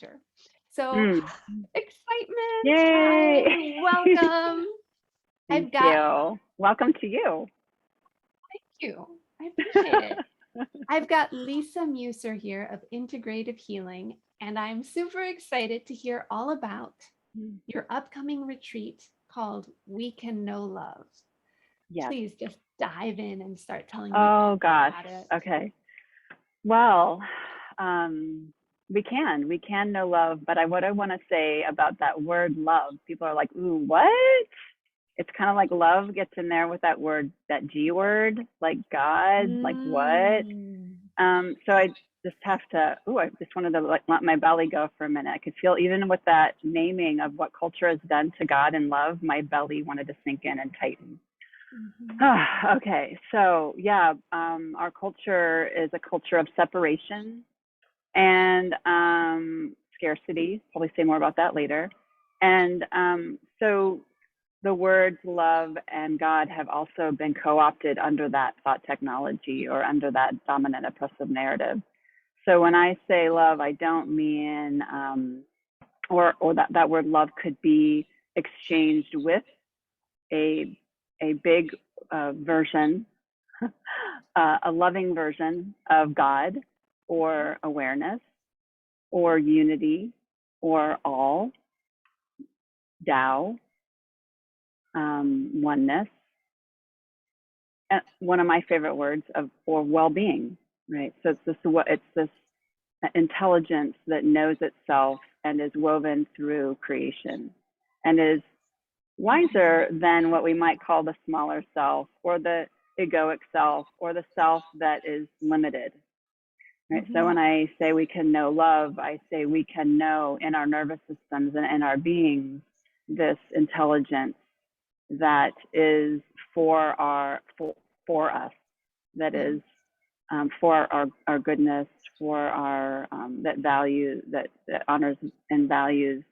teacher. So Mm. excitement. Yay! Hi, welcome. Thank I've got, you. Welcome to you. thank you. I appreciate it. I've got LLMEUSER here of Integrative Healing, and I'm super excited to hear all about your upcoming retreat called We Can Know Love. Yes. Please just dive in and start telling me Oh gosh. about it. Okay. Well, we can know love, but what I want to say about that word love, people are like, ooh, what? It's kind of like love gets in there with that word, that G word, like God, like what? So I just have to, I just wanted to like let my belly go for a minute. I could feel even with that naming of what culture has done to God and love, my belly wanted to sink in and tighten. Okay, so yeah, our culture is a culture of separation and scarcity. Probably say more about that later. And so the words love and God have also been co-opted under that thought technology or under that dominant oppressive narrative. So when I say love, I don't mean, or that word love could be exchanged with a big version, a loving version of God or awareness or unity or all, Tao, oneness. And one of my favorite words or well-being, right? So it's this intelligence that knows itself and is woven through creation and is wiser than what we might call the smaller self or the egoic self or the self that is limited. Right? So when I say we can know love, I say we can know in our nervous systems and in our beings this intelligence that is for us, that is for our goodness, for our that honors and values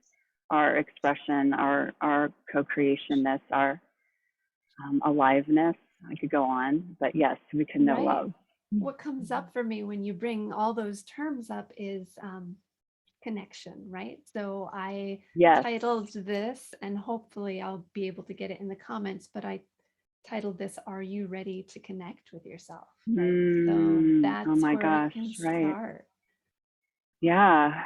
our expression, our co-creationness, our aliveness. I could go on, but yes, we can know love. What comes up for me when you bring all those terms up is connection, right? So I titled this, and hopefully I'll be able to get it in the comments, but I titled this, Are You Ready to Connect with Yourself? Right? So that's oh my where gosh, it can right. start. Yeah.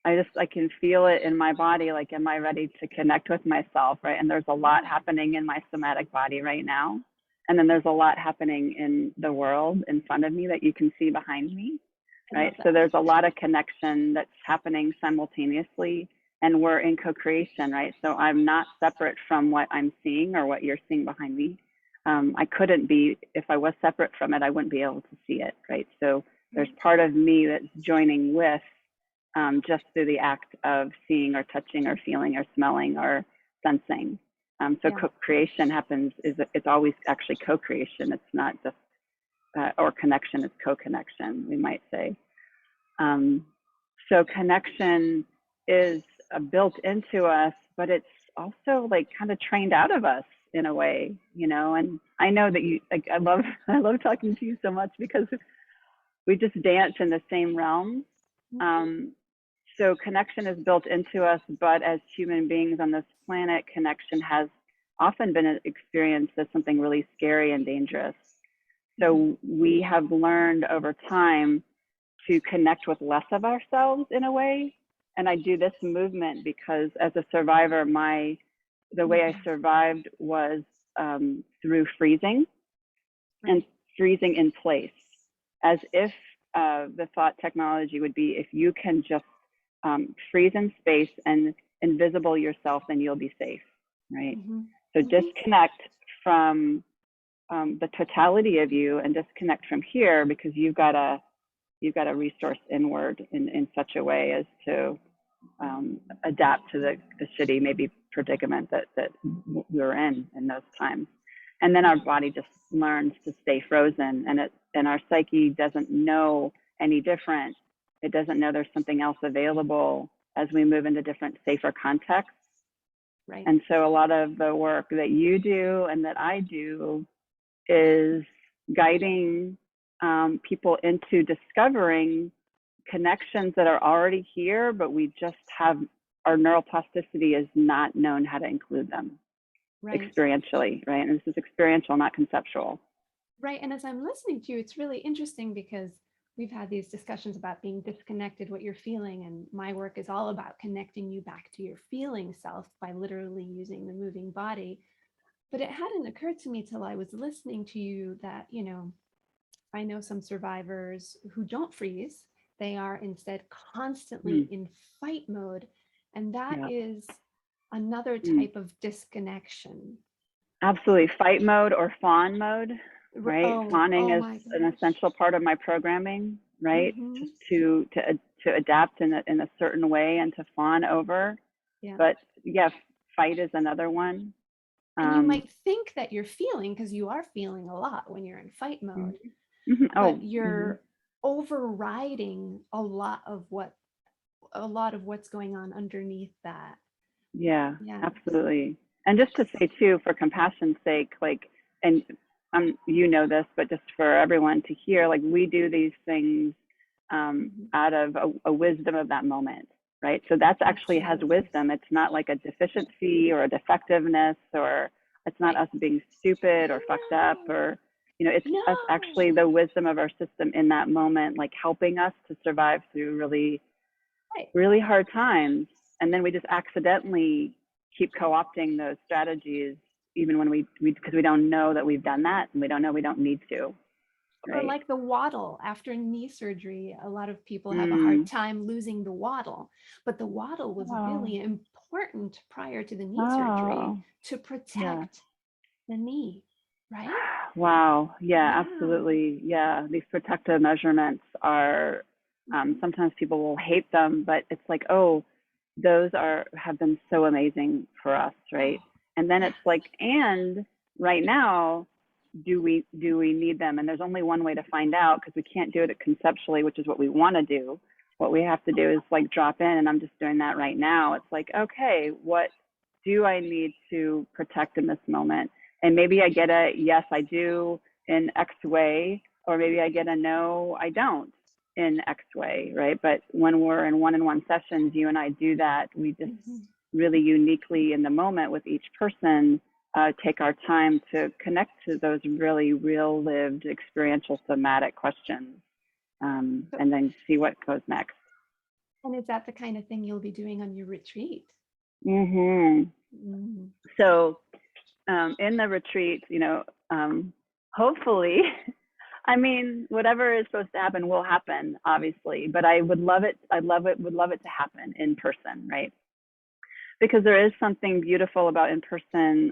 I can feel it in my body, like, am I ready to connect with myself, right? And there's a lot happening in my somatic body right now. And then there's a lot happening in the world in front of me that you can see behind me, right? So there's a lot of connection that's happening simultaneously, and we're in co-creation, right? So I'm not separate from what I'm seeing or what you're seeing behind me. I couldn't be, if I was separate from it, I wouldn't be able to see it, right? So there's part of me that's joining with just through the act of seeing or touching or feeling or smelling or sensing. So co-creation happens, it's always actually co-creation. It's not just, or connection, it's co-connection, we might say. So connection is built into us, but it's also like kind of trained out of us in a way, you know. And I know that you, like, I love talking to you so much because we just dance in the same realm. So connection is built into us, but as human beings on this planet, connection has often been experienced as something really scary and dangerous. So we have learned over time to connect with less of ourselves in a way. And I do this movement because as a survivor, the way I survived was through freezing and freezing in place, as if the thought technology would be, if you can just freeze in space and invisible yourself, then you'll be safe, right? So disconnect from the totality of you and disconnect from here, because you've got to resource inward in such a way as to adapt to the shitty maybe predicament that we're in those times. And then our body just learns to stay frozen, and our psyche doesn't know any different. It doesn't know there's something else available as we move into different, safer contexts. Right. And so a lot of the work that you do and that I do is guiding people into discovering connections that are already here, but we just have, our neuroplasticity is not known how to include them experientially, right? And this is experiential, not conceptual. Right. And as I'm listening to you, it's really interesting because we've had these discussions about being disconnected, what you're feeling. And my work is all about connecting you back to your feeling self by literally using the moving body. But it hadn't occurred to me till I was listening to you that, you know, I know some survivors who don't freeze. They are instead constantly in fight mode. And that is another type of disconnection. Absolutely. Fight mode or fawn mode, right? Fawning is an essential part of my programming, right? Just to adapt in a certain way and to fawn over. But yeah, fight is another one. And you might think that you're feeling, because you are feeling a lot when you're in fight mode, but you're overriding a lot of what's going on underneath that. Yeah, absolutely. And just to say too, for compassion's sake, like, and you know this, but just for everyone to hear, like, we do these things out of a wisdom of that moment, right? So that's actually has wisdom. It's not like a deficiency or a defectiveness, or it's not us being stupid or fucked up, or, you know, it's us actually the wisdom of our system in that moment, like helping us to survive through really, really hard times. And then we just accidentally keep co-opting those strategies, even when we because we don't know that we've done that, and we don't know we don't need to. Right? Or like the wattle after knee surgery, a lot of people have a hard time losing the wattle, but the wattle was really important prior to the knee surgery to protect the knee, right? Wow. Yeah, absolutely. Yeah, these protective measurements are sometimes people will hate them, but it's like, oh, those have been so amazing for us, right? And then it's like, and right now, do we need them? And there's only one way to find out, because we can't do it conceptually, which is what we want to do. What we have to do is like drop in, and I'm just doing that right now. It's like, okay, what do I need to protect in this moment? And maybe I get a yes, I do in X way, or maybe I get a no, I don't in X way, right? But when we're in one-on-one sessions, you and I do that. We just really uniquely in the moment with each person take our time to connect to those really real lived experiential somatic questions, and then see what goes next. And is that the kind of thing you'll be doing on your retreat? So in the retreat, you know, hopefully, I mean, whatever is supposed to happen will happen, obviously, but I would love it. Would love it to happen in person, right? Because there is something beautiful about in-person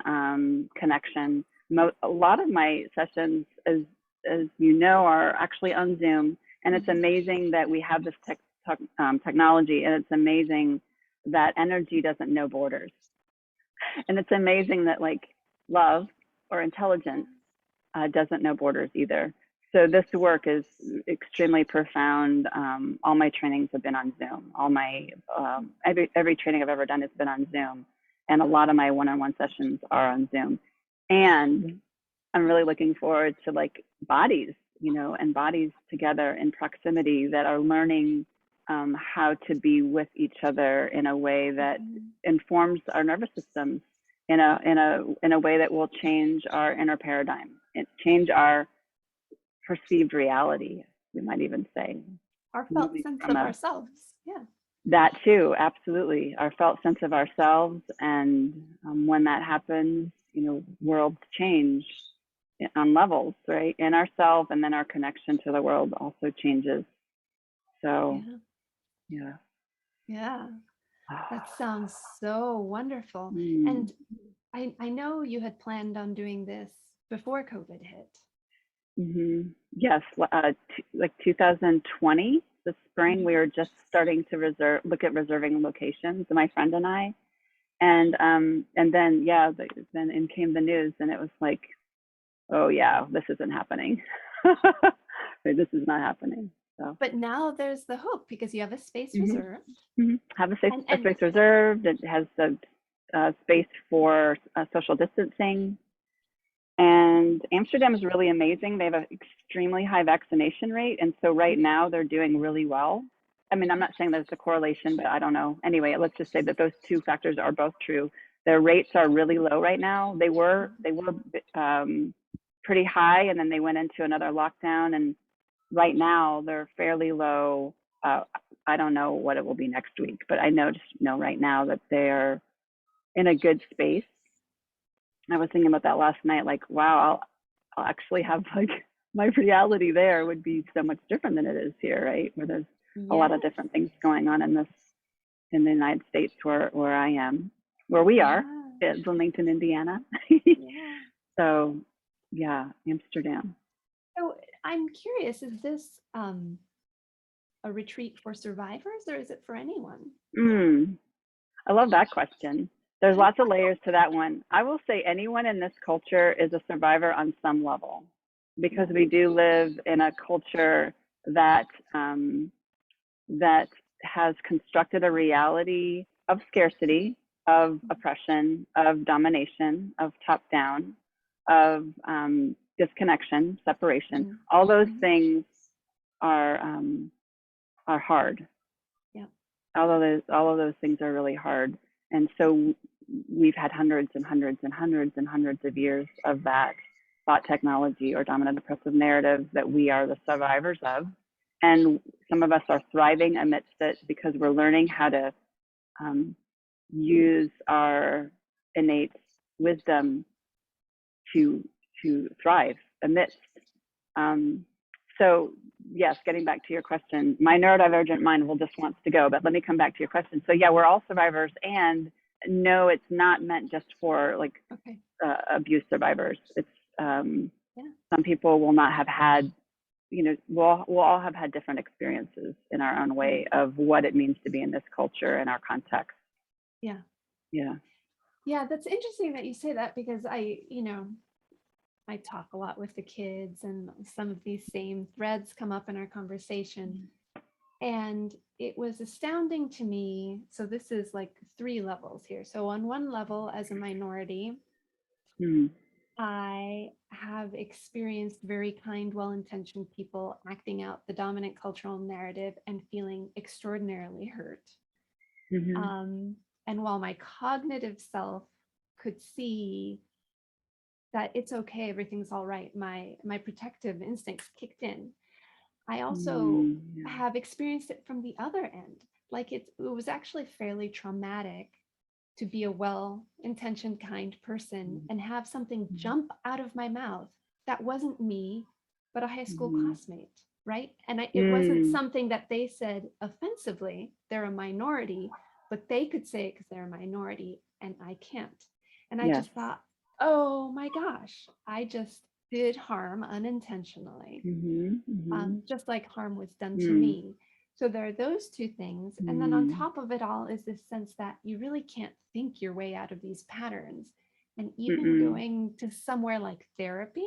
connection. A lot of my sessions, as you know, are actually on Zoom, and it's amazing that we have this technology, and it's amazing that energy doesn't know borders, and it's amazing that like love or intelligence doesn't know borders either. So this work is extremely profound. All my trainings have been on Zoom. All my every training I've ever done has been on Zoom, and a lot of my one-on-one sessions are on Zoom. And I'm really looking forward to like bodies, you know, and bodies together in proximity that are learning how to be with each other in a way that informs our nervous systems in a way that will change our inner paradigm, change our perceived reality, we might even say. Our felt sense of ourselves. Yeah. That too, absolutely. Our felt sense of ourselves. And when that happens, you know, worlds change on levels, right? In ourselves, and then our connection to the world also changes. So, yeah. That sounds so wonderful. And I know you had planned on doing this before COVID hit. Yes, like 2020, the spring, we were just starting to look at reserving locations, my friend and I, and then then in came the news, and it was like, oh yeah, this isn't happening. This is not happening. So. But now there's the hope, because you have a space reserved. Have a space reserved. It has the space for social distancing. And Amsterdam is really amazing. They have an extremely high vaccination rate. And so right now they're doing really well. I mean, I'm not saying there's a correlation, but I don't know. Anyway, let's just say that those two factors are both true. Their rates are really low right now. They were pretty high, and then they went into another lockdown, and right now they're fairly low. I don't know what it will be next week, but I just know right now that they're in a good space. I was thinking about that last night, like, wow, I'll actually have like my reality there would be so much different than it is here, right? Where there's a lot of different things going on in the United States where I am, where we are, in Bloomington, Indiana. So yeah, Amsterdam. So I'm curious, is this a retreat for survivors, or is it for anyone? I love that question. There's lots of layers to that one. I will say anyone in this culture is a survivor on some level, because we do live in a culture that that has constructed a reality of scarcity, of oppression, of domination, of top down, of disconnection, separation. All those things are hard. Yeah. All of those things are really hard. And so we've had hundreds and hundreds and hundreds and hundreds of years of that thought technology or dominant oppressive narrative that we are the survivors of. And some of us are thriving amidst it because we're learning how to use our innate wisdom to thrive amidst. So yes, getting back to your question, my neurodivergent mind just wants to go, but let me come back to your question. So yeah, we're all survivors, and no, it's not meant just for like abuse survivors. It's some people will not have had, we'll all have had different experiences in our own way of what it means to be in this culture and our context. Yeah. That's interesting that you say that, because I talk a lot with the kids, and some of these same threads come up in our conversation. And it was astounding to me. So this is like 3 levels here. So on one level, as a minority, I have experienced very kind, well-intentioned people acting out the dominant cultural narrative and feeling extraordinarily hurt. And while my cognitive self could see that it's okay, everything's all right, my protective instincts kicked in, I also have experienced it from the other end. Like it was actually fairly traumatic to be a well-intentioned, kind person and have something jump out of my mouth that wasn't me, but a high school classmate, right? And it wasn't something that they said offensively. They're a minority, but they could say it because they're a minority and I can't. And I just thought, oh my gosh, I just did harm unintentionally, just like harm was done to me. So there are those 2 things. And then on top of it all is this sense that you really can't think your way out of these patterns. And even going to somewhere like therapy,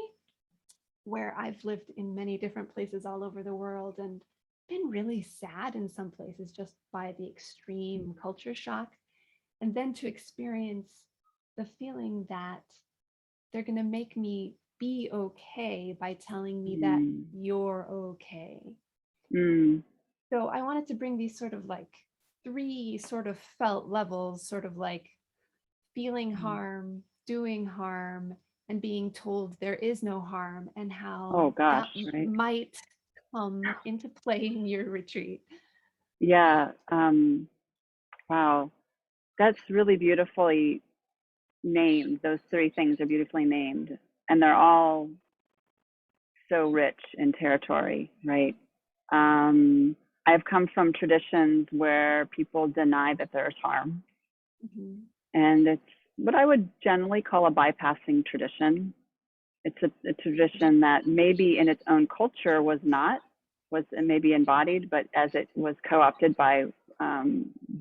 where I've lived in many different places all over the world and been really sad in some places just by the extreme culture shock. And then to experience the feeling that they're going to make me be okay by telling me that you're okay. So I wanted to bring these sort of like 3 sort of felt levels, sort of like feeling harm, doing harm, and being told there is no harm, and how that might come into play in your retreat. Yeah. Wow. That's really beautifully named. Those 3 things are beautifully named, and they're all so rich in territory, right? I've come from traditions where people deny that there's harm, and it's what I would generally call a bypassing tradition. It's a tradition that maybe in its own culture was maybe embodied, but as it was co-opted by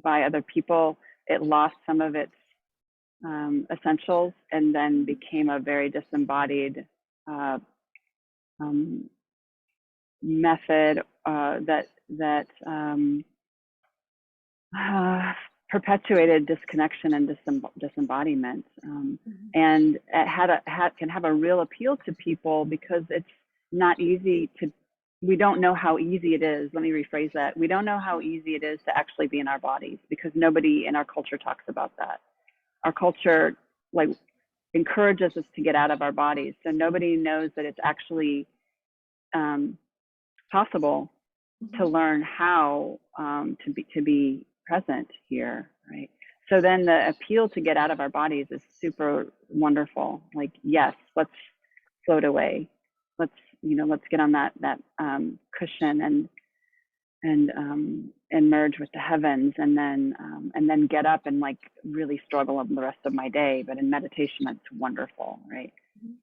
other people, it lost some of its essentials and then became a very disembodied method that perpetuated disconnection and disembodiment, and it can have a real appeal to people because it's not easy we don't know how easy it is. Let me rephrase that. We don't know how easy it is to actually be in our bodies, because nobody in our culture talks about that. Our culture like encourages us to get out of our bodies. So nobody knows that it's actually possible to learn how to be present here, right? So then the appeal to get out of our bodies is super wonderful. Like, yes, let's float away. Let's get on that cushion and merge with the heavens, and then get up and like really struggle the rest of my day. But in meditation, that's wonderful, right?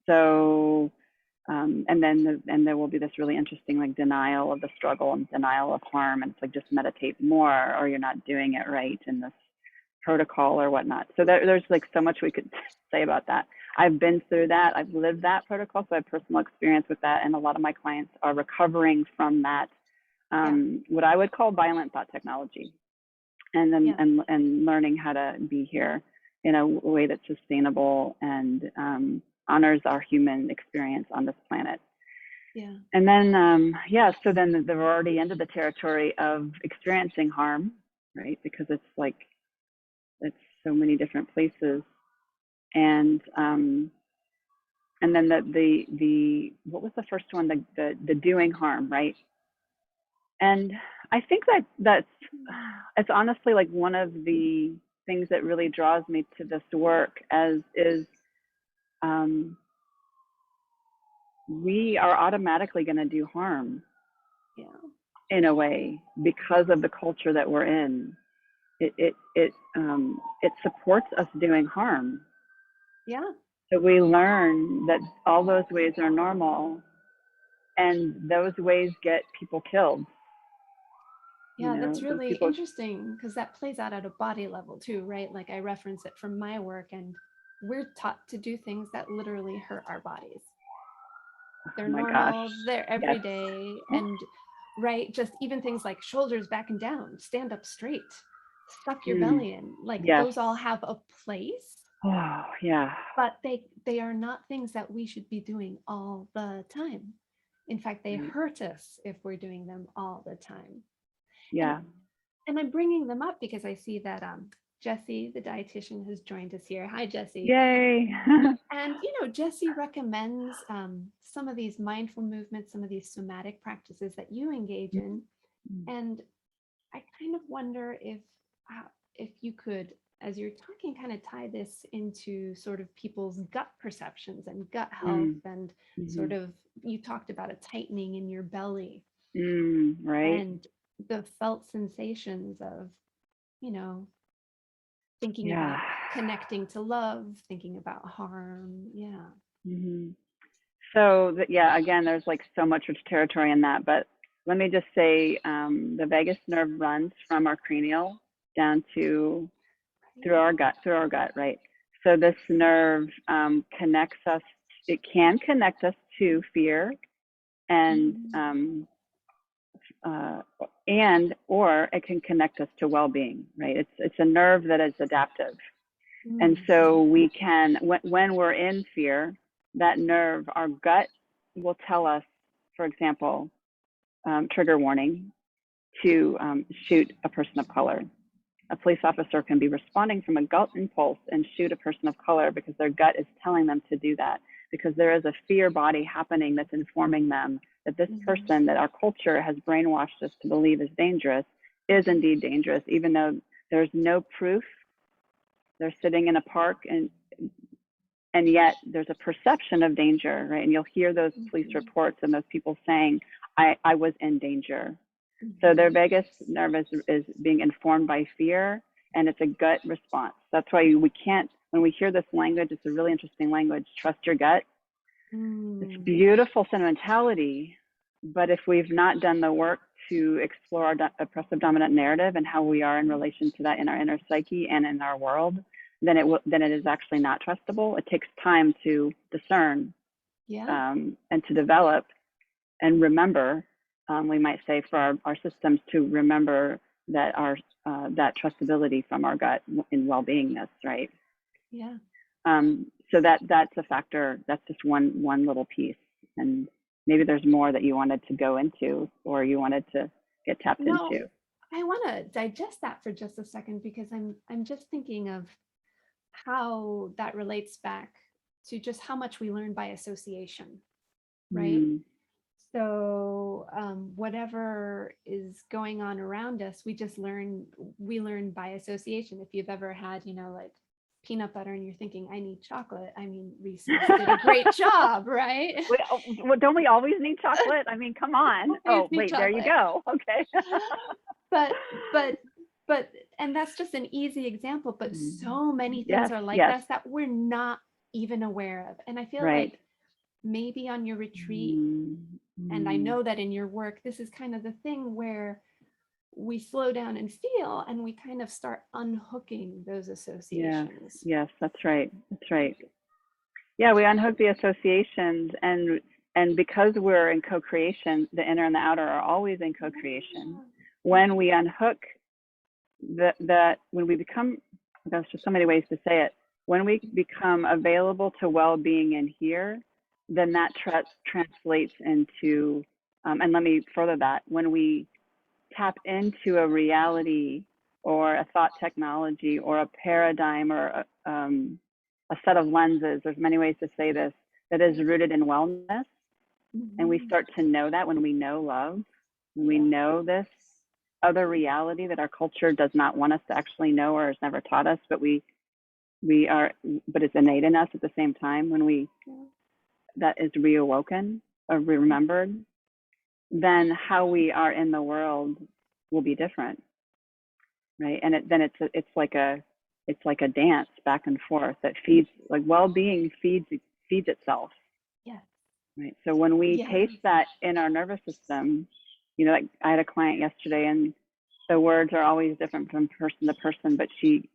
So and there will be this really interesting like denial of the struggle and denial of harm, and it's like, just meditate more or you're not doing it right in this protocol or whatnot. So there's like so much we could say about that. I've been through that. I've lived that protocol, so I have personal experience with that, and a lot of my clients are recovering from that, what I would call violent thought technology, and then and learning how to be here in a way that's sustainable and honors our human experience on this planet. Yeah. And then so then they're already into the territory of experiencing harm, right? Because it's like it's so many different places, and then the what was the first one? The doing harm, right? And I think that's it's honestly like one of the things that really draws me to this work, as is we are automatically going to do harm, in a way, because of the culture that we're in. It supports us doing harm. Yeah. So we learn that all those ways are normal, and those ways get people killed. Yeah, that's really interesting, because that plays out at a body level too, right? Like I reference it from my work, and we're taught to do things that literally hurt our bodies. They're normal, they're everyday, and right, just even things like shoulders back and down, stand up straight, suck your belly in, like those all have a place. Oh, yeah. But they are not things that we should be doing all the time. In fact, they hurt us if we're doing them all the time. Yeah. And I'm bringing them up because I see that Jessie, the dietitian, has joined us here. Hi, Jessie. Yay. And, Jessie recommends some of these mindful movements, some of these somatic practices that you engage in. And I kind of wonder if you could, as you're talking, kind of tie this into sort of people's gut perceptions and gut health, and sort of, you talked about a tightening in your belly. Right. And the felt sensations of, thinking about connecting to love, thinking about harm. Yeah. So again, there's like so much rich territory in that, but let me just say, the vagus nerve runs from our cranial down to through our gut, right? So this nerve connects us. It can connect us to fear, and or it can connect us to well-being, right? It's a nerve that is adaptive. And so we can, when we're in fear, that nerve, our gut will tell us, for example, trigger warning, to shoot a person of color. A police officer can be responding from a gut impulse and shoot a person of color because their gut is telling them to do that, because there is a fear body happening that's informing them that this person that our culture has brainwashed us to believe is dangerous is indeed dangerous, even though there's no proof. They're sitting in a park, and yet there's a perception of danger, right? And you'll hear those police reports and those people saying, I was in danger. So their vagus nerve is being informed by fear, and it's a gut response. That's why we can't, when we hear this language, it's a really interesting language, trust your gut. It's beautiful sentimentality, but if we've not done the work to explore our oppressive dominant narrative and how we are in relation to that in our inner psyche and in our world, then it is actually not trustable. It takes time to discern, and to develop and remember. We might say for our systems to remember that that trustability from our gut in well-beingness, right? Yeah. So that's a factor. That's just one little piece, and maybe there's more that you wanted to go into or you wanted to get tapped into. I want to digest that for just a second, because I'm just thinking of how that relates back to just how much we learn by association, right? So whatever is going on around us, we learn by association. If you've ever had, like peanut butter and you're thinking, I need chocolate. I mean, Reese's did a great job, right? Well, don't we always need chocolate? I mean, come on. Oh, wait, chocolate. There you go. Okay. but and that's just an easy example, but so many things are like this that we're not even aware of. And I feel like maybe on your retreat, and I know that in your work, this is kind of the thing where we slow down and feel, and we kind of start unhooking those associations. Yes, that's right. That's right. Yeah, we unhook the associations, and because we're in co-creation, the inner and the outer are always in co-creation. When we unhook that, when we become, there's just so many ways to say it, when we become available to well-being in here, then that translates into, and let me further that, when we tap into a reality or a thought technology or a paradigm or a set of lenses, there's many ways to say this, that is rooted in wellness. And we start to know that when we know love, when we know this other reality that our culture does not want us to actually know or has never taught us, but but it's innate in us at the same time, when that is reawoken or remembered, then how we are in the world will be different, right? And it's like a dance back and forth that feeds, like well-being feeds itself. Yeah. Right. So when we taste that in our nervous system, like I had a client yesterday, and the words are always different from person to person, but we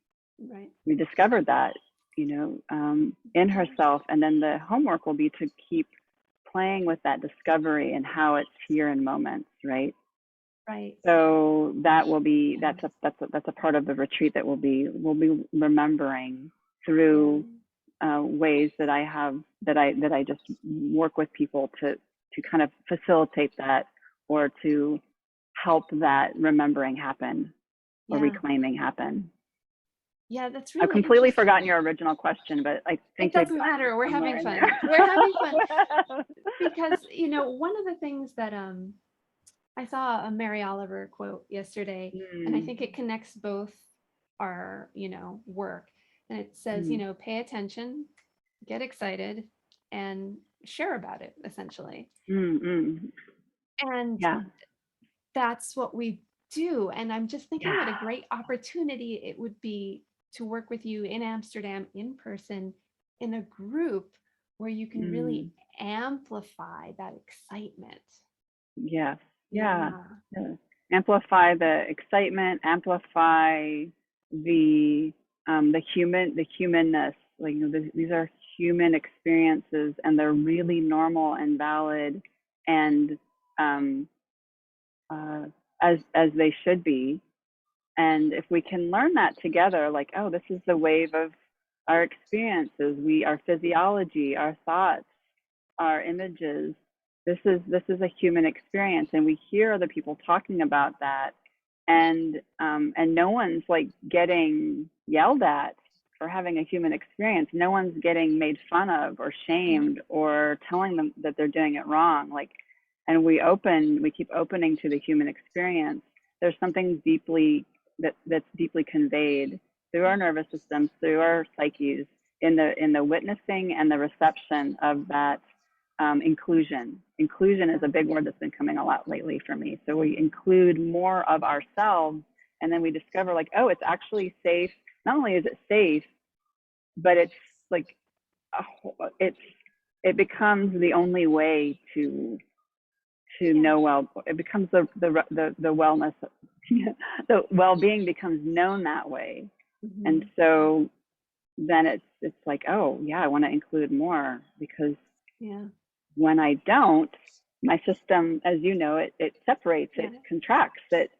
discovered that, in herself. And then the homework will be to keep playing with that discovery and how it's here in moments, right? Right. So that will be, that's a part of the retreat that we'll be remembering through ways that I have, that I just work with people to kind of facilitate that, or to help that remembering happen or reclaiming happen. Yeah, that's really I've completely forgotten your original question, but I think it doesn't matter. We're having fun. We're having fun because, one of the things that I saw a Mary Oliver quote yesterday, and I think it connects both our, work. And it says, pay attention, get excited, and share about it, essentially. And that's what we do. And I'm just thinking what a great opportunity it would be to work with you in Amsterdam in person, in a group where you can really amplify that excitement. Yeah. Amplify the excitement, amplify the humanness. Like, these are human experiences, and they're really normal and valid, and as they should be. And if we can learn that together, like, oh, this is the wave of our experiences, our physiology, our thoughts, our images. This is a human experience, and we hear other people talking about that, and no one's like getting yelled at for having a human experience. No one's getting made fun of or shamed or telling them that they're doing it wrong. Like, and we keep opening to the human experience. There's something that's deeply conveyed through our nervous systems, through our psyches, in the witnessing and the reception of that inclusion. Inclusion is a big word that's been coming a lot lately for me. So we include more of ourselves, and then we discover, like, oh, it's actually safe. Not only is it safe, but it's like it becomes the only way to know well. It becomes the wellness, the well-being becomes known that way. And so then it's like, oh yeah, I want to include more, because when I don't, my system, as you know, it separates, it contracts. It,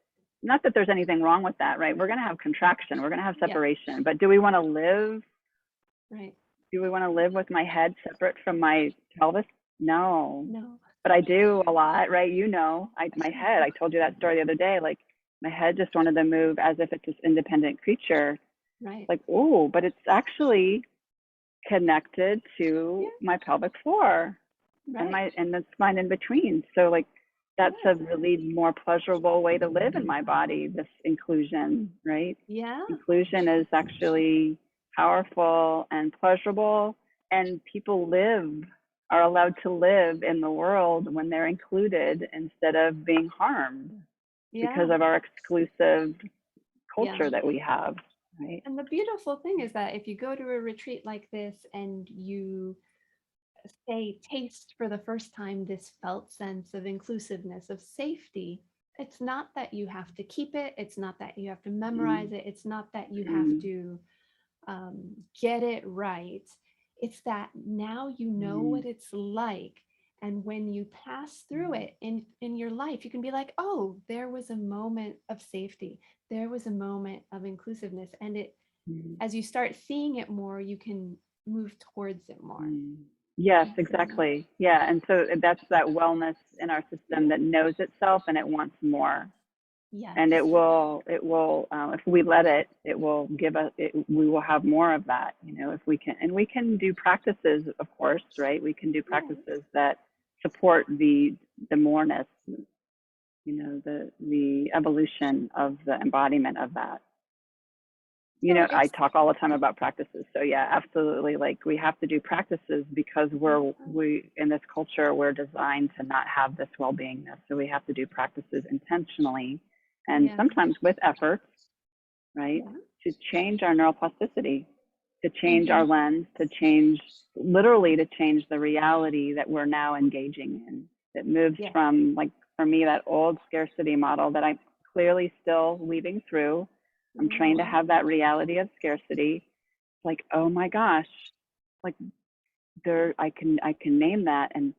not that there's anything wrong with that, right? We're going to have contraction, we're going to have separation, but do we want to live? Right. Do we want to live with my head separate from my pelvis? No. but I do a lot, right? You know, my head, I told you that story the other day, like my head just wanted to move as if it's this independent creature. Right. Like, oh, but it's actually connected to my pelvic floor and the spine in between. So like that's a really more pleasurable way to live in my body, this inclusion, right? Yeah. Inclusion is actually powerful and pleasurable, and people are allowed to live in the world when they're included instead of being harmed because of our exclusive culture that we have, right? And the beautiful thing is that if you go to a retreat like this and you say taste for the first time this felt sense of inclusiveness, of safety, it's not that you have to keep it, it's not that you have to memorize it, it's not that you have to get it right. It's that now you know what it's like. And when you pass through it in your life, you can be like, oh, there was a moment of safety. There was a moment of inclusiveness. And it, as you start seeing it more, you can move towards it more. Yes, exactly. Yeah. And so that's that wellness in our system that knows itself and it wants more. Yes. And it will, if we let it, it will give us, we will have more of that, you know, if we can, and we can do practices, of course, right? We can do practices that support the moreness, you know, the evolution of the embodiment of that. You know, I talk all the time about practices. So yeah, absolutely. Like we have to do practices because we in this culture, we're designed to not have this well-beingness. So we have to do practices intentionally and sometimes with effort, right? To change our neuroplasticity, to change our lens, literally to change the reality that we're now engaging in. It moves from, like, for me, that old scarcity model that I'm clearly still weaving through. I'm trained to have that reality of scarcity. Like, oh my gosh, like I can name that, and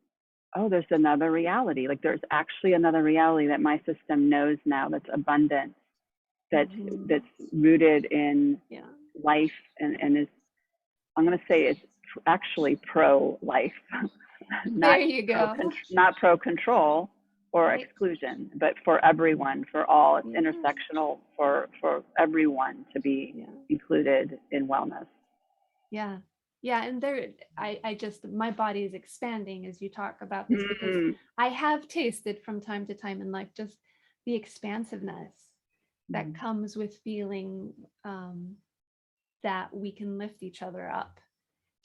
oh, there's another reality. Like there's actually another reality that my system knows now that's abundant, that's rooted in life and is, I'm going to say it's actually pro-life. There you go. Not pro-control or exclusion, but for everyone, for all. It's intersectional for everyone to be included in wellness. Yeah. And there, I just, my body is expanding as you talk about this because I have tasted from time to time, and like just the expansiveness that comes with feeling that we can lift each other up.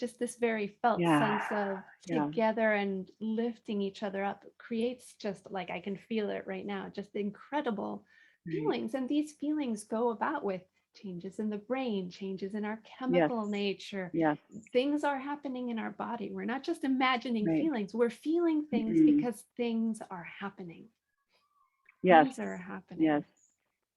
Just this very felt sense of together and lifting each other up creates, just like I can feel it right now, just incredible feelings. And these feelings go about with changes in the brain, changes in our chemical nature. Things are happening in our body. We're not just imagining feelings, we're feeling things because things are happening. Things are happening.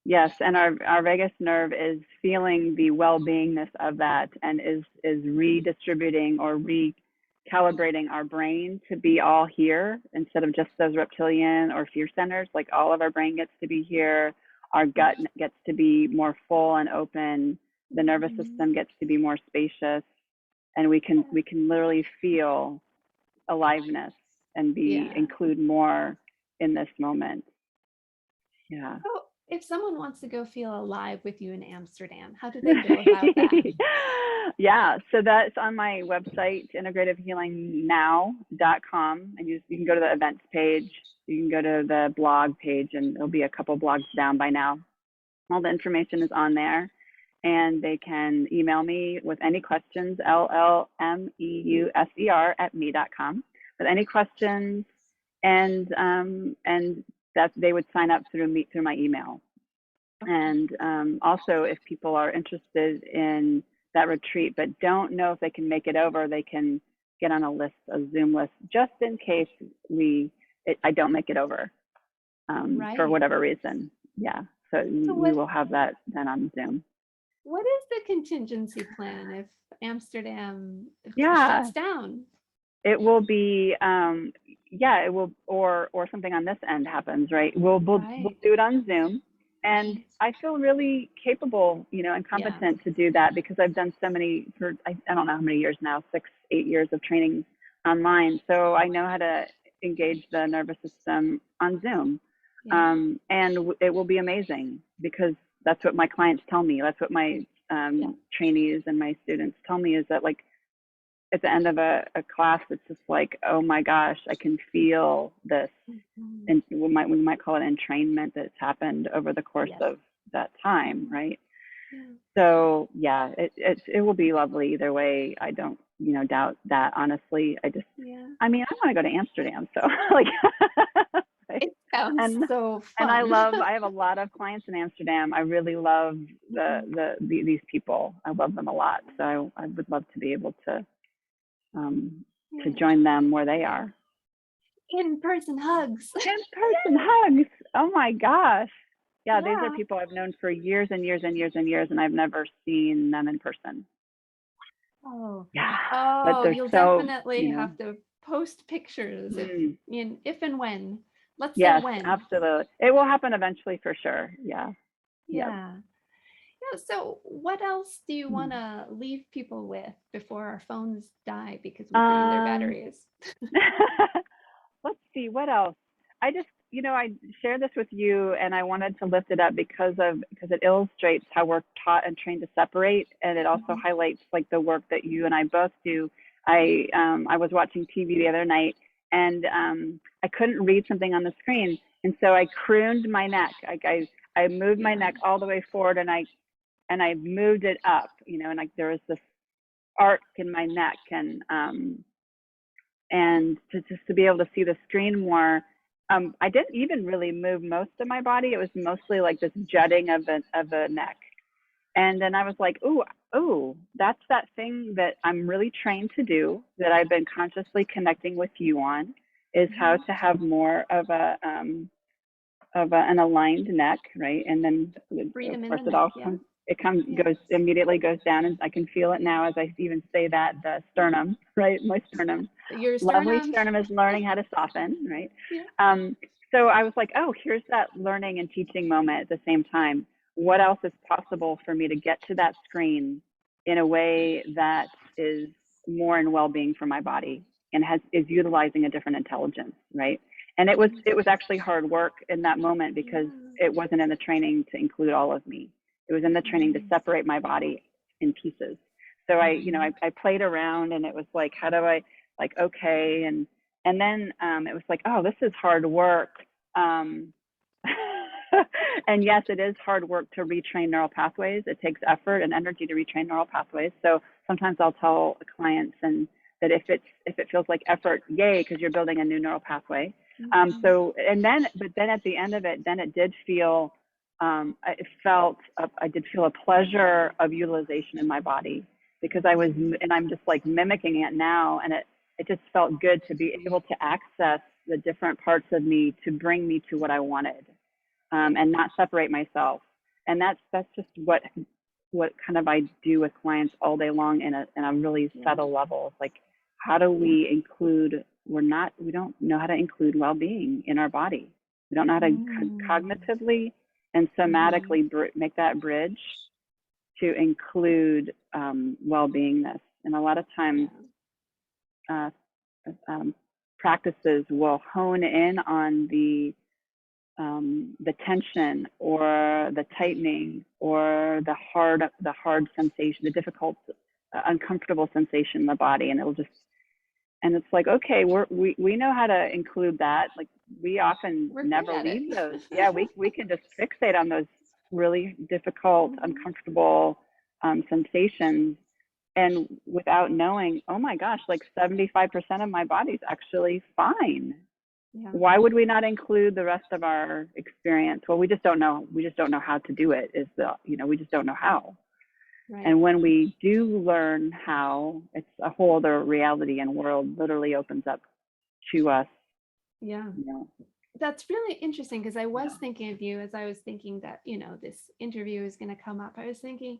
Yes, and our vagus nerve is feeling the well-beingness of that and is redistributing or recalibrating our brain to be all here instead of just those reptilian or fear centers. Like all of our brain gets to be here. Our gut gets to be more full and open. The nervous system gets to be more spacious, and we can literally feel aliveness and include more in this moment. Yeah. So if someone wants to go feel alive with you in Amsterdam, how do they go about that? Yeah, so that's on my website, integrativehealingnow.com, and you can go to the events page. You can go to the blog page, and there'll be a couple blogs down by now. All the information is on there, and they can email me with any questions, LLMEUSER@me.com, with any questions, and that they would sign up through my email. And also, if people are interested in that retreat but don't know if they can make it over, they can get on a Zoom list, just in case I don't make it over for whatever reason. Yeah, so we will have that then on Zoom. What is the contingency plan if Amsterdam shuts down? It will be, it will, or something on this end happens, right? We'll do it on Zoom. And I feel really capable, you know, and competent to do that because I've done so many, I don't know how many years now, 6-8 years of training online. So I know how to engage the nervous system on Zoom. And it will be amazing, because that's what my clients tell me. That's what my trainees and my students tell me, is that like at the end of a class, it's just like, oh my gosh, I can feel this. And we might call it entrainment that's happened over the course of that time, right? So yeah, it will be lovely either way. I don't, doubt that, honestly. I mean, I want to go to Amsterdam, so like right? It sounds so fun. And I have a lot of clients in Amsterdam. I really love these people. I love them a lot. So I would love to be able to join them where they are. In-person hugs. In-person hugs. Oh my gosh. Yeah, these are people I've known for years and years and years and years, and I've never seen them in person. Oh, yeah. Oh, you'll definitely have to post pictures if and when. Let's say when. Yes, absolutely. It will happen eventually for sure. Yeah. Yeah. So what else do you want to leave people with before our phones die because we drain their batteries? Let's see, what else? I just, I share this with you, and I wanted to lift it up because it illustrates how we're taught and trained to separate, and it also highlights like the work that you and I both do. I was watching TV the other night, and I couldn't read something on the screen, and so I crooned my neck. I moved my neck all the way forward, and I moved it up, and like there was this arc in my neck, and to be able to see the screen more. I didn't even really move most of my body. It was mostly like this jutting of the neck. And then I was like, ooh, that's that thing that I'm really trained to do, that I've been consciously connecting with you on, is how to have more of an aligned neck, right? And then freedom of course it immediately goes down, and I can feel it now as I even say that, the sternum, right? My sternum. Your sternum. Lovely sternum is learning how to soften, right? So I was like, oh, here's that learning and teaching moment at the same time. What else is possible for me to get to that screen in a way that is more in well-being for my body and is utilizing a different intelligence, right? And it was actually hard work in that moment, because it wasn't in the training to include all of me. It was in the training to separate my body in pieces. So I played around, and it was like, how do I, like, okay. And then it was like, oh, this is hard work. And yes, it is hard work to retrain neural pathways. It takes effort and energy to retrain neural pathways. So sometimes I'll tell clients that if it feels like effort, yay, because you're building a new neural pathway. But then at the end of it, then it did feel, I did feel a pleasure of utilization in my body, because I'm just like mimicking it now. And it just felt good to be able to access the different parts of me to bring me to what I wanted, and not separate myself. And that's just what kind of I do with clients all day long in a really subtle level. It's like, how do we include, we don't know how to include well-being in our body. We don't know how to cognitively and somatically make that bridge to include well-beingness. And a lot of times practices will hone in on the tension or the tightening or the hard sensation, the difficult, uncomfortable sensation in the body, and it's like, okay, we know how to include that. Like, we often never leave those. Yeah, we can just fixate on those really difficult, uncomfortable sensations, and without knowing, oh my gosh, like 75% of my body's actually fine. Why would we not include the rest of our experience? Well, we just don't know. We just don't know how to do it. We just don't know how. Right. And when we do learn how, it's a whole other reality and world literally opens up to us. Yeah. That's really interesting, because I was thinking of you as I was thinking that, this interview is going to come up. I was thinking,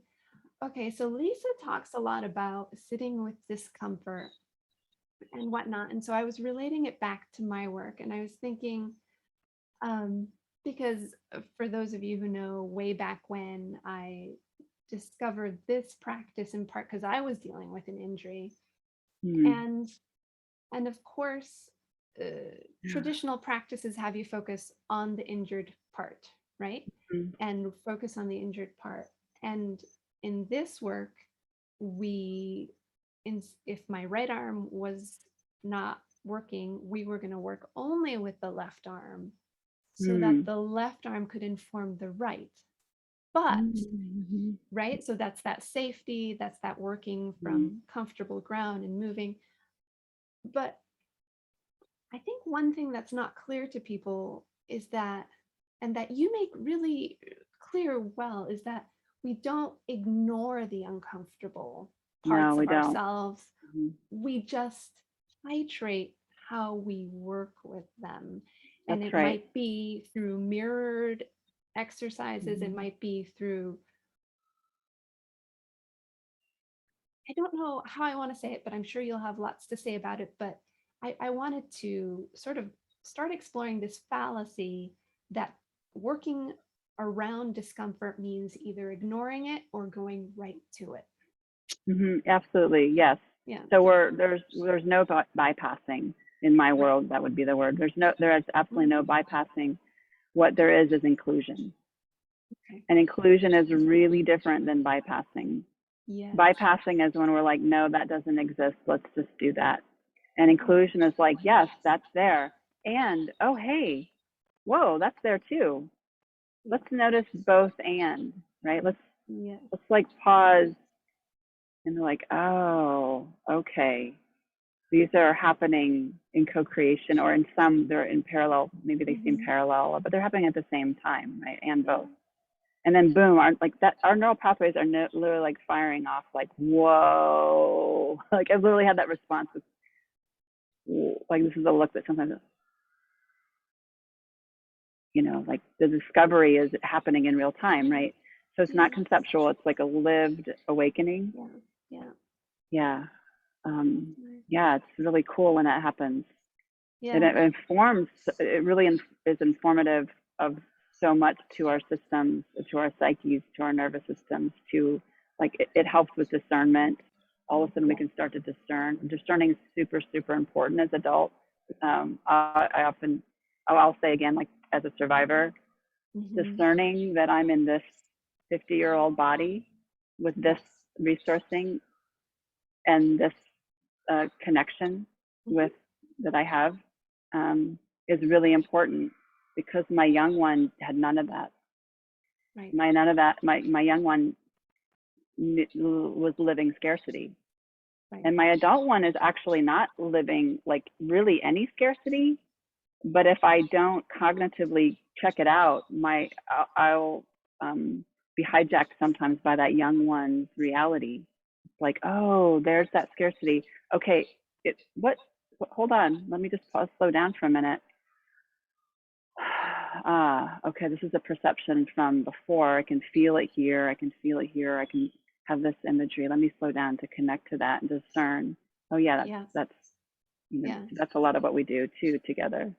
okay, so Lisa talks a lot about sitting with discomfort and whatnot. And so I was relating it back to my work, and I was thinking, because for those of you who know, way back when I discovered this practice, in part because I was dealing with an injury, and of course traditional practices have you focus on the injured part, right? Mm-hmm. And focus on the injured part. And in this work, if my right arm was not working, we were going to work only with the left arm so that the left arm could inform the right. But, right, so that's that safety, that's that working from comfortable ground and moving. But I think one thing that's not clear to people is that, and that you make really clear well, is that we don't ignore the uncomfortable parts of ourselves. We just titrate how we work with them. And it might be through mirrored exercises. It might be through, I don't know how I want to say it, but I'm sure you'll have lots to say about it. But I wanted to sort of start exploring this fallacy that working around discomfort means either ignoring it or going right to it. Absolutely, yes. Yeah. So there's no bypassing in my world. That would be the word. There is absolutely no bypassing. What there is inclusion. Okay. And inclusion is really different than bypassing. Yes. Bypassing is when we're like, no, that doesn't exist. Let's just do that. And inclusion is like, yes, that's there. And, oh, hey, whoa, that's there too. Let's notice both and, right? Let's like pause and be like, oh, okay. These are happening in co-creation, or in some, they're in parallel. Maybe they seem parallel, but they're happening at the same time, right? And both. And then boom, our neural pathways are literally like firing off, like, whoa. Like, I've literally had that response with, like, this is a look that sometimes, you know, like the discovery is happening in real time, right? So it's not conceptual, it's like a lived awakening. Yeah. Yeah, it's really cool when that happens. And it informs, it really is informative of so much to our systems, to our psyches, to our nervous systems, to, like, it helps with discernment. All of a sudden we can start to discern. Discerning is super, super important as adults. I'll say again, like, as a survivor, discerning that I'm in this 50-year-old body with this resourcing and this connection with that I have is really important, because my young one had none of that. Right. My young one was living scarcity. Right. And my adult one is actually not living, like, really any scarcity. But if I don't cognitively check it out, I'll be hijacked sometimes by that young one's reality. It's like, oh, there's that scarcity. Okay, hold on, let me just slow down for a minute. Okay, this is a perception from before. I can feel it here. I can feel it here. I can have this imagery. Let me slow down to connect to that and discern. Oh yeah, that's that's a lot of what we do too together.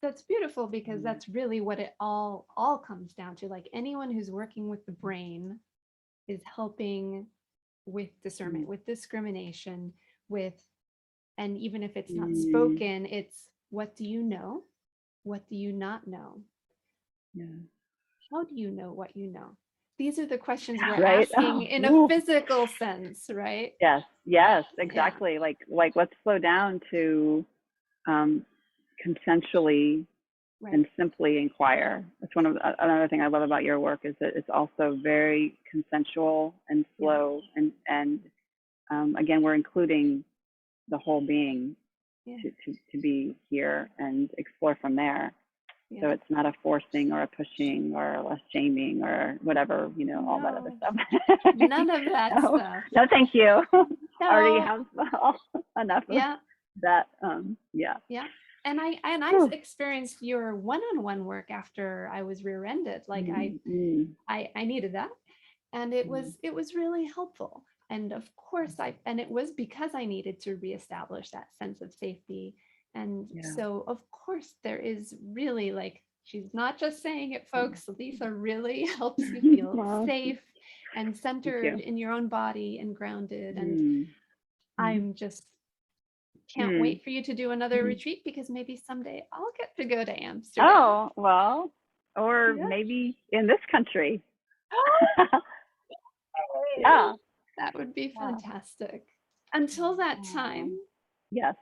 That's beautiful, because that's really what it all comes down to. Like, anyone who's working with the brain is helping with discernment, with discrimination, and even if it's not spoken, it's, what do you know? What do you not know? How do you know what you know? These are the questions we're asking in a physical sense, right? Yes, exactly. Like let's slow down to consensually and simply inquire. That's another thing I love about your work, is that it's also very consensual and slow, and again, we're including the whole being to be here and explore from there. So it's not a forcing or a pushing or a shaming or whatever, all that other stuff. None of that stuff. No, thank you. No. Already have enough of that. Yeah. And I experienced your one-on-one work after I was rear-ended. Like, I needed that, and it was really helpful. And of course it was because I needed to reestablish that sense of safety. And so, of course, there is really, like, she's not just saying it, folks. Lisa really helps you feel safe and centered in your own body and grounded. And I'm just can't wait for you to do another retreat, because maybe someday I'll get to go to Amsterdam. Oh, well, or maybe in this country. Yeah. That would be fantastic. Until that time. Yes.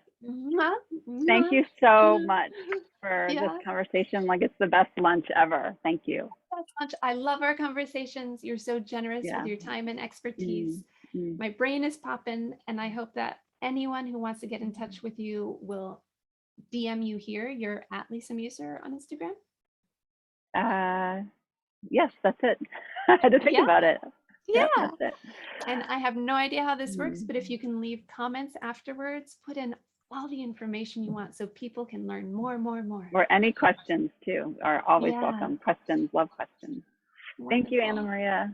Thank you so much for this conversation. Like, it's the best lunch ever. Thank you. I love our conversations. You're so generous with your time and expertise. My brain is popping, and I hope that anyone who wants to get in touch with you will DM you here. You're at LLMEUSER on Instagram? Yes, that's it. I had to think about it. Yeah. That's it. And I have no idea how this works, but if you can leave comments afterwards, put in all the information you want so people can learn more. Or any questions too are always welcome. Questions, love questions. Wonderful. Thank you, Anna Maria.